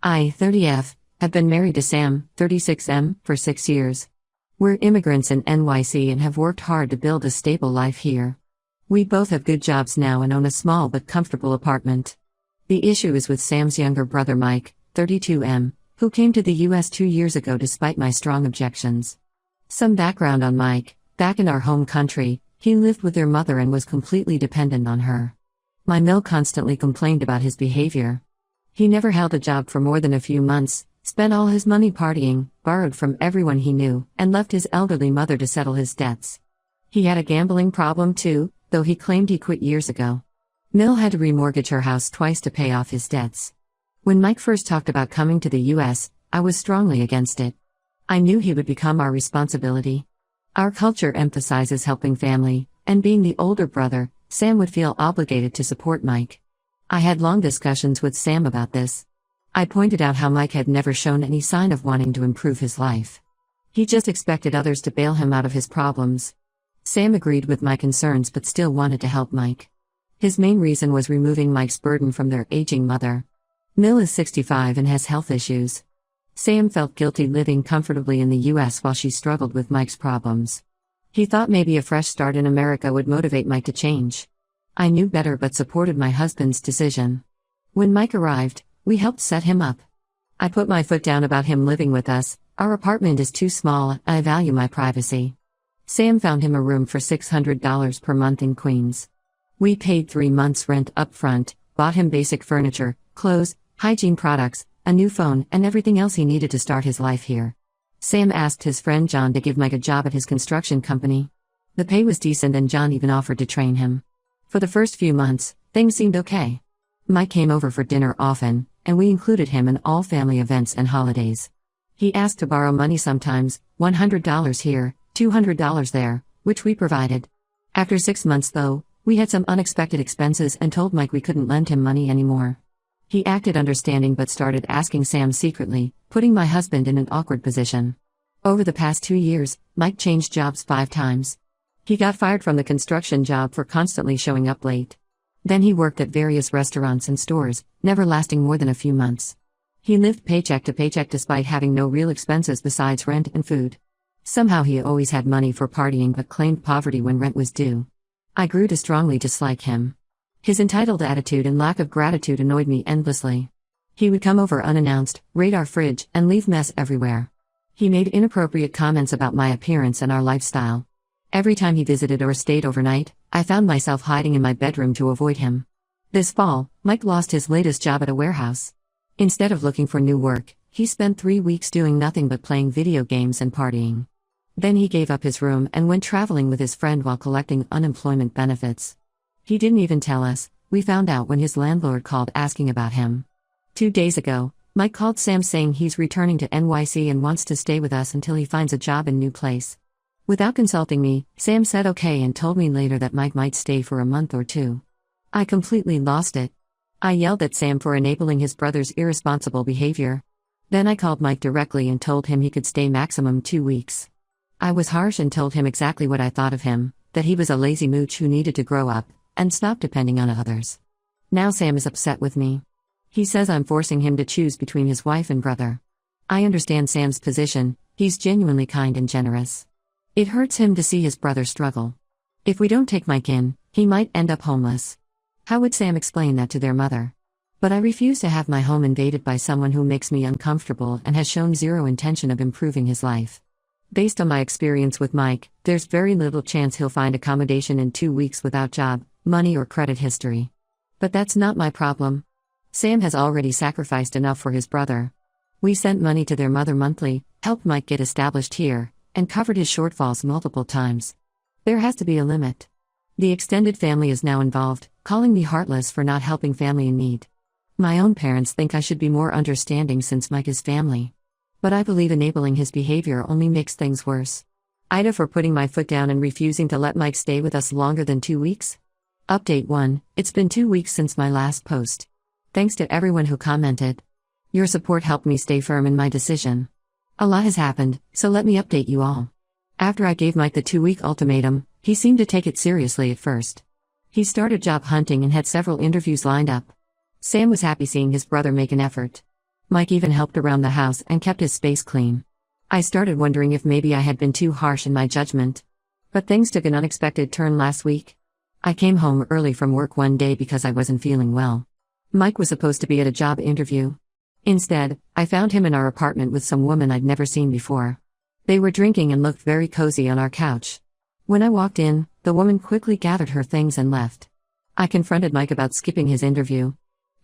I, 30F, have been married to Sam, 36M, for 6 years. We're immigrants in NYC and have worked hard to build a stable life here. We both have good jobs now and own a small but comfortable apartment. The issue is with Sam's younger brother Mike, 32M, who came to the US 2 years ago despite my strong objections. Some background on Mike: back in our home country, he lived with their mother and was completely dependent on her. My mill constantly complained about his behavior. He never held a job for more than a few months, spent all his money partying, borrowed from everyone he knew, and left his elderly mother to settle his debts. He had a gambling problem too, though he claimed he quit years ago. Mill had to remortgage her house twice to pay off his debts. When Mike first talked about coming to the US, I was strongly against it. I knew he would become our responsibility. Our culture emphasizes helping family, and being the older brother, Sam would feel obligated to support Mike. I had long discussions with Sam about this. I pointed out how Mike had never shown any sign of wanting to improve his life. He just expected others to bail him out of his problems. Sam agreed with my concerns but still wanted to help Mike. His main reason was removing Mike's burden from their aging mother. Mill is 65 and has health issues. Sam felt guilty living comfortably in the US while she struggled with Mike's problems. He thought maybe a fresh start in America would motivate Mike to change. I knew better but supported my husband's decision. When Mike arrived, we helped set him up. I put my foot down about him living with us. Our apartment is too small, I value my privacy. Sam found him a room for $600 per month in Queens. We paid 3 months' rent up front, bought him basic furniture, clothes, hygiene products, a new phone, and everything else he needed to start his life here. Sam asked his friend John to give Mike a job at his construction company. The pay was decent and John even offered to train him. For the first few months, things seemed okay. Mike came over for dinner often, and we included him in all family events and holidays. He asked to borrow money sometimes, $100 here, $200 there, which we provided. After 6 months though, we had some unexpected expenses and told Mike we couldn't lend him money anymore. He acted understanding but started asking Sam secretly, putting my husband in an awkward position. Over the past 2 years, Mike changed jobs 5 times. He got fired from the construction job for constantly showing up late. Then he worked at various restaurants and stores, never lasting more than a few months. He lived paycheck to paycheck despite having no real expenses besides rent and food. Somehow he always had money for partying but claimed poverty when rent was due. I grew to strongly dislike him. His entitled attitude and lack of gratitude annoyed me endlessly. He would come over unannounced, raid our fridge, and leave mess everywhere. He made inappropriate comments about my appearance and our lifestyle. Every time he visited or stayed overnight, I found myself hiding in my bedroom to avoid him. This fall, Mike lost his latest job at a warehouse. Instead of looking for new work, he spent 3 weeks doing nothing but playing video games and partying. Then he gave up his room and went traveling with his friend while collecting unemployment benefits. He didn't even tell us. We found out when his landlord called asking about him. 2 days ago, Mike called Sam saying he's returning to NYC and wants to stay with us until he finds a job in a new place. Without consulting me, Sam said okay and told me later that Mike might stay for a month or 2. I completely lost it. I yelled at Sam for enabling his brother's irresponsible behavior. Then I called Mike directly and told him he could stay maximum 2 weeks. I was harsh and told him exactly what I thought of him, that he was a lazy mooch who needed to grow up and stop depending on others. Now Sam is upset with me. He says I'm forcing him to choose between his wife and brother. I understand Sam's position. He's genuinely kind and generous. It hurts him to see his brother struggle. If we don't take Mike in, he might end up homeless. How would Sam explain that to their mother? But I refuse to have my home invaded by someone who makes me uncomfortable and has shown zero intention of improving his life. Based on my experience with Mike, there's very little chance he'll find accommodation in 2 weeks without job, money or credit history. But that's not my problem. Sam has already sacrificed enough for his brother. We sent money to their mother monthly, helped Mike get established here, and covered his shortfalls multiple times. There has to be a limit. The extended family is now involved, calling me heartless for not helping family in need. My own parents think I should be more understanding since Mike is family. But I believe enabling his behavior only makes things worse. Ida for putting my foot down and refusing to let Mike stay with us longer than 2 weeks. Update 1, it's been 2 weeks since my last post. Thanks to everyone who commented. Your support helped me stay firm in my decision. A lot has happened, so let me update you all. After I gave Mike the 2-week ultimatum, he seemed to take it seriously at first. He started job hunting and had several interviews lined up. Sam was happy seeing his brother make an effort. Mike even helped around the house and kept his space clean. I started wondering if maybe I had been too harsh in my judgment. But things took an unexpected turn last week. I came home early from work one day because I wasn't feeling well. Mike was supposed to be at a job interview. Instead, I found him in our apartment with some woman I'd never seen before. They were drinking and looked very cozy on our couch. When I walked in, the woman quickly gathered her things and left. I confronted Mike about skipping his interview.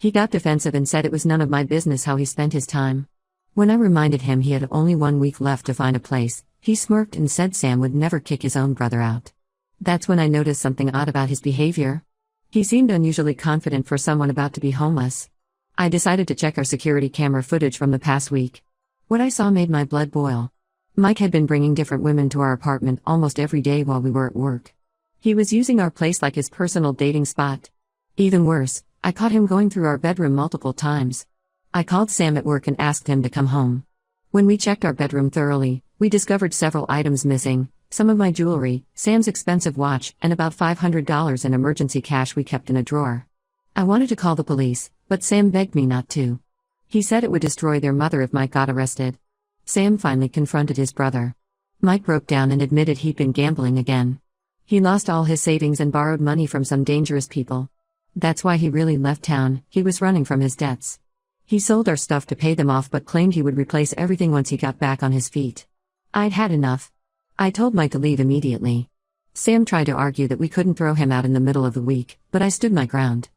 He got defensive and said it was none of my business how he spent his time. When I reminded him he had only 1 week left to find a place, he smirked and said Sam would never kick his own brother out. That's when I noticed something odd about his behavior. He seemed unusually confident for someone about to be homeless. I decided to check our security camera footage from the past week. What I saw made my blood boil. Mike had been bringing different women to our apartment almost every day while we were at work. He was using our place like his personal dating spot. Even worse, I caught him going through our bedroom multiple times. I called Sam at work and asked him to come home. When we checked our bedroom thoroughly, we discovered several items missing, some of my jewelry, Sam's expensive watch, and about $500 in emergency cash we kept in a drawer. I wanted to call the police, but Sam begged me not to. He said it would destroy their mother if Mike got arrested. Sam finally confronted his brother. Mike broke down and admitted he'd been gambling again. He lost all his savings and borrowed money from some dangerous people. That's why he really left town, he was running from his debts. He sold our stuff to pay them off but claimed he would replace everything once he got back on his feet. I'd had enough. I told Mike to leave immediately. Sam tried to argue that we couldn't throw him out in the middle of the week, but I stood my ground.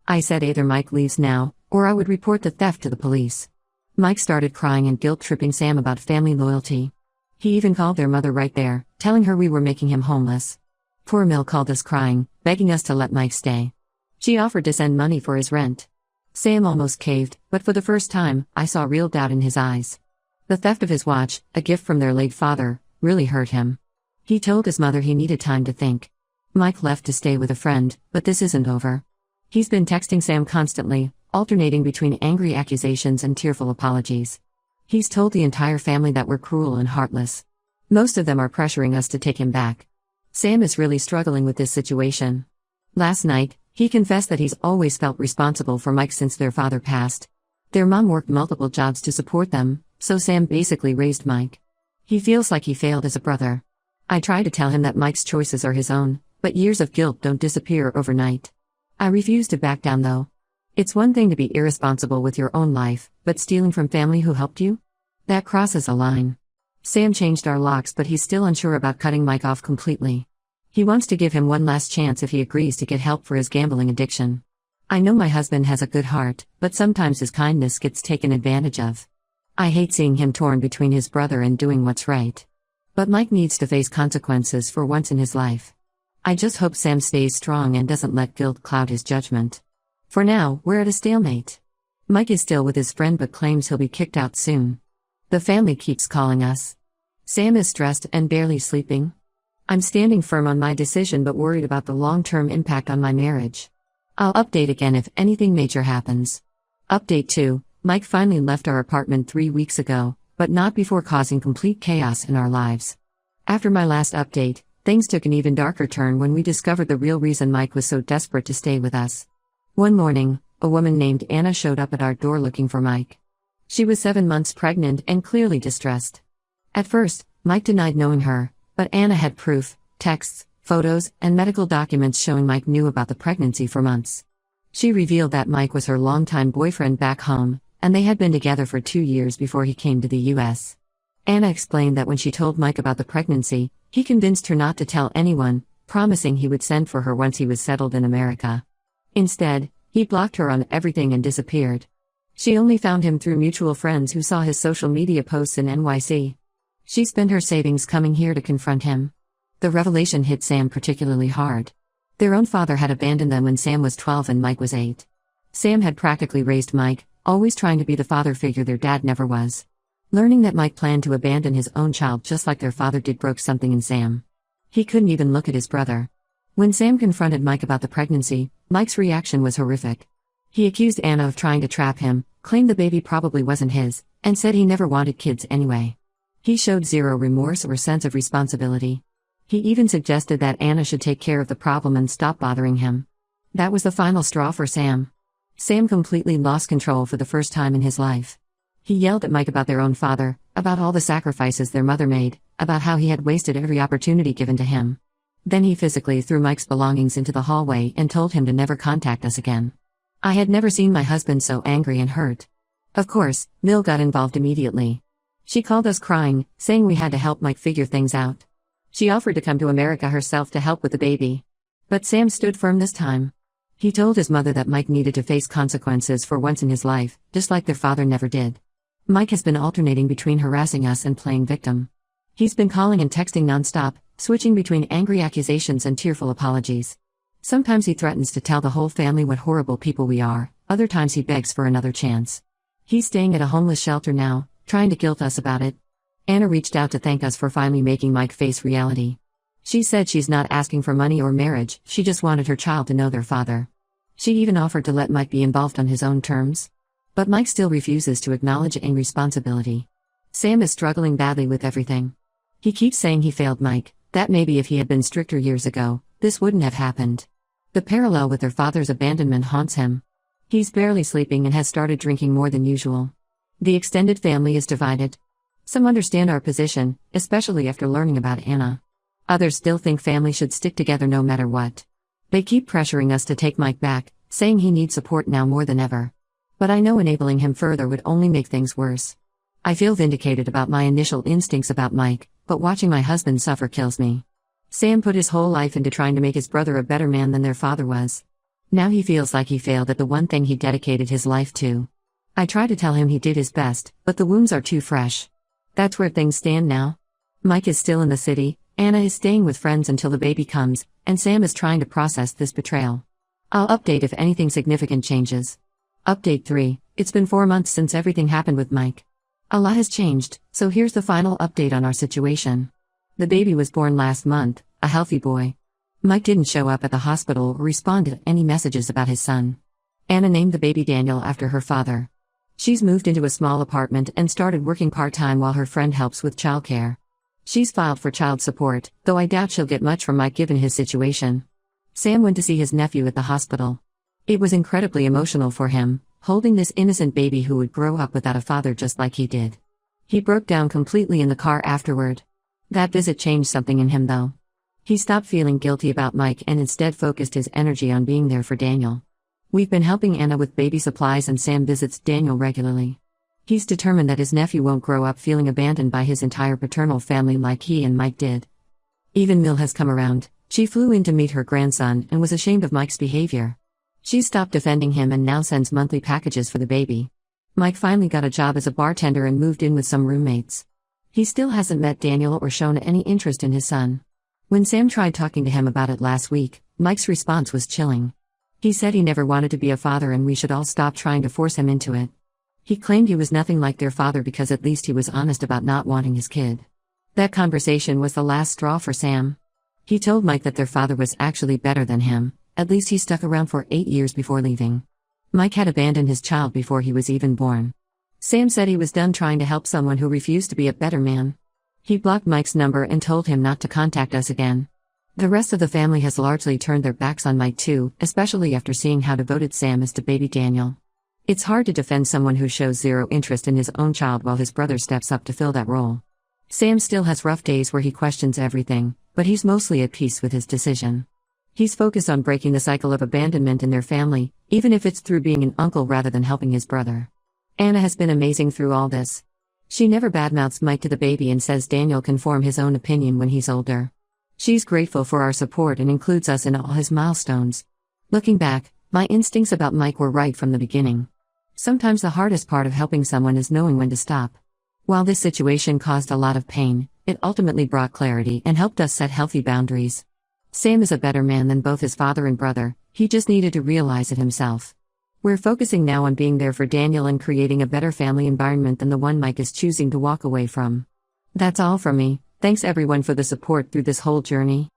I said either Mike leaves now, or I would report the theft to the police. Mike started crying and guilt-tripping Sam about family loyalty. He even called their mother right there, telling her we were making him homeless. Poor Mill called us crying, begging us to let Mike stay. She offered to send money for his rent. Sam almost caved, but for the first time, I saw real doubt in his eyes. The theft of his watch, a gift from their late father, really hurt him. He told his mother he needed time to think. Mike left to stay with a friend, but this isn't over. He's been texting Sam constantly, alternating between angry accusations and tearful apologies. He's told the entire family that we're cruel and heartless. Most of them are pressuring us to take him back. Sam is really struggling with this situation. Last night, he confessed that he's always felt responsible for Mike since their father passed. Their mom worked multiple jobs to support them, so Sam basically raised Mike. He feels like he failed as a brother. I try to tell him that Mike's choices are his own, but years of guilt don't disappear overnight. I refuse to back down though. It's one thing to be irresponsible with your own life, but stealing from family who helped you? That crosses a line. Sam changed our locks but he's still unsure about cutting Mike off completely. He wants to give him one last chance if he agrees to get help for his gambling addiction. I know my husband has a good heart, but sometimes his kindness gets taken advantage of. I hate seeing him torn between his brother and doing what's right. But Mike needs to face consequences for once in his life. I just hope Sam stays strong and doesn't let guilt cloud his judgment. For now, we're at a stalemate. Mike is still with his friend but claims he'll be kicked out soon. The family keeps calling us. Sam is stressed and barely sleeping. I'm standing firm on my decision but worried about the long-term impact on my marriage. I'll update again if anything major happens. Update 2. Mike finally left our apartment 3 weeks ago, but not before causing complete chaos in our lives. After my last update, things took an even darker turn when we discovered the real reason Mike was so desperate to stay with us. One morning, a woman named Anna showed up at our door looking for Mike. She was 7 months pregnant and clearly distressed. At first, Mike denied knowing her, but Anna had proof, texts, photos, and medical documents showing Mike knew about the pregnancy for months. She revealed that Mike was her longtime boyfriend back home, and they had been together for 2 years before he came to the U.S. Anna explained that when she told Mike about the pregnancy, he convinced her not to tell anyone, promising he would send for her once he was settled in America. Instead, he blocked her on everything and disappeared. She only found him through mutual friends who saw his social media posts in NYC. She spent her savings coming here to confront him. The revelation hit Sam particularly hard. Their own father had abandoned them when Sam was 12 and Mike was 8. Sam had practically raised Mike, always trying to be the father figure their dad never was. Learning that Mike planned to abandon his own child just like their father did broke something in Sam. He couldn't even look at his brother. When Sam confronted Mike about the pregnancy, Mike's reaction was horrific. He accused Anna of trying to trap him, claimed the baby probably wasn't his, and said he never wanted kids anyway. He showed zero remorse or sense of responsibility. He even suggested that Anna should take care of the problem and stop bothering him. That was the final straw for Sam. Sam completely lost control for the first time in his life. He yelled at Mike about their own father, about all the sacrifices their mother made, about how he had wasted every opportunity given to him. Then he physically threw Mike's belongings into the hallway and told him to never contact us again. I had never seen my husband so angry and hurt. Of course, Mill got involved immediately. She called us crying, saying we had to help Mike figure things out. She offered to come to America herself to help with the baby. But Sam stood firm this time. He told his mother that Mike needed to face consequences for once in his life, just like their father never did. Mike has been alternating between harassing us and playing victim. He's been calling and texting nonstop, switching between angry accusations and tearful apologies. Sometimes he threatens to tell the whole family what horrible people we are, other times he begs for another chance. He's staying at a homeless shelter now, trying to guilt us about it. Anna reached out to thank us for finally making Mike face reality. She said she's not asking for money or marriage, she just wanted her child to know their father. She even offered to let Mike be involved on his own terms. But Mike still refuses to acknowledge any responsibility. Sam is struggling badly with everything. He keeps saying he failed Mike, that maybe if he had been stricter years ago, this wouldn't have happened. The parallel with their father's abandonment haunts him. He's barely sleeping and has started drinking more than usual. The extended family is divided. Some understand our position, especially after learning about Anna. Others still think family should stick together no matter what. They keep pressuring us to take Mike back, saying he needs support now more than ever. But I know enabling him further would only make things worse. I feel vindicated about my initial instincts about Mike, but watching my husband suffer kills me. Sam put his whole life into trying to make his brother a better man than their father was. Now he feels like he failed at the one thing he dedicated his life to. I try to tell him he did his best, but the wounds are too fresh. That's where things stand now. Mike is still in the city, Anna is staying with friends until the baby comes, and Sam is trying to process this betrayal. I'll update if anything significant changes. Update 3. It's been 4 months since everything happened with Mike. A lot has changed, so here's the final update on our situation. The baby was born last month, a healthy boy. Mike didn't show up at the hospital or respond to any messages about his son. Anna named the baby Daniel after her father. She's moved into a small apartment and started working part-time while her friend helps with childcare. She's filed for child support, though I doubt she'll get much from Mike given his situation. Sam went to see his nephew at the hospital. It was incredibly emotional for him, holding this innocent baby who would grow up without a father just like he did. He broke down completely in the car afterward. That visit changed something in him though. He stopped feeling guilty about Mike and instead focused his energy on being there for Daniel. We've been helping Anna with baby supplies and Sam visits Daniel regularly. He's determined that his nephew won't grow up feeling abandoned by his entire paternal family like he and Mike did. Even Mill has come around. She flew in to meet her grandson and was ashamed of Mike's behavior. She stopped defending him and now sends monthly packages for the baby. Mike finally got a job as a bartender and moved in with some roommates. He still hasn't met Daniel or shown any interest in his son. When Sam tried talking to him about it last week, Mike's response was chilling. He said he never wanted to be a father and we should all stop trying to force him into it. He claimed he was nothing like their father because at least he was honest about not wanting his kid. That conversation was the last straw for Sam. He told Mike that their father was actually better than him. At least he stuck around for 8 years before leaving. Mike had abandoned his child before he was even born. Sam said he was done trying to help someone who refused to be a better man. He blocked Mike's number and told him not to contact us again. The rest of the family has largely turned their backs on Mike too, especially after seeing how devoted Sam is to baby Daniel. It's hard to defend someone who shows zero interest in his own child while his brother steps up to fill that role. Sam still has rough days where he questions everything, but he's mostly at peace with his decision. He's focused on breaking the cycle of abandonment in their family, even if it's through being an uncle rather than helping his brother. Anna has been amazing through all this. She never badmouths Mike to the baby and says Daniel can form his own opinion when he's older. She's grateful for our support and includes us in all his milestones. Looking back, my instincts about Mike were right from the beginning. Sometimes the hardest part of helping someone is knowing when to stop. While this situation caused a lot of pain, it ultimately brought clarity and helped us set healthy boundaries. Sam is a better man than both his father and brother, he just needed to realize it himself. We're focusing now on being there for Daniel and creating a better family environment than the one Mike is choosing to walk away from. That's all from me. Thanks everyone for the support through this whole journey.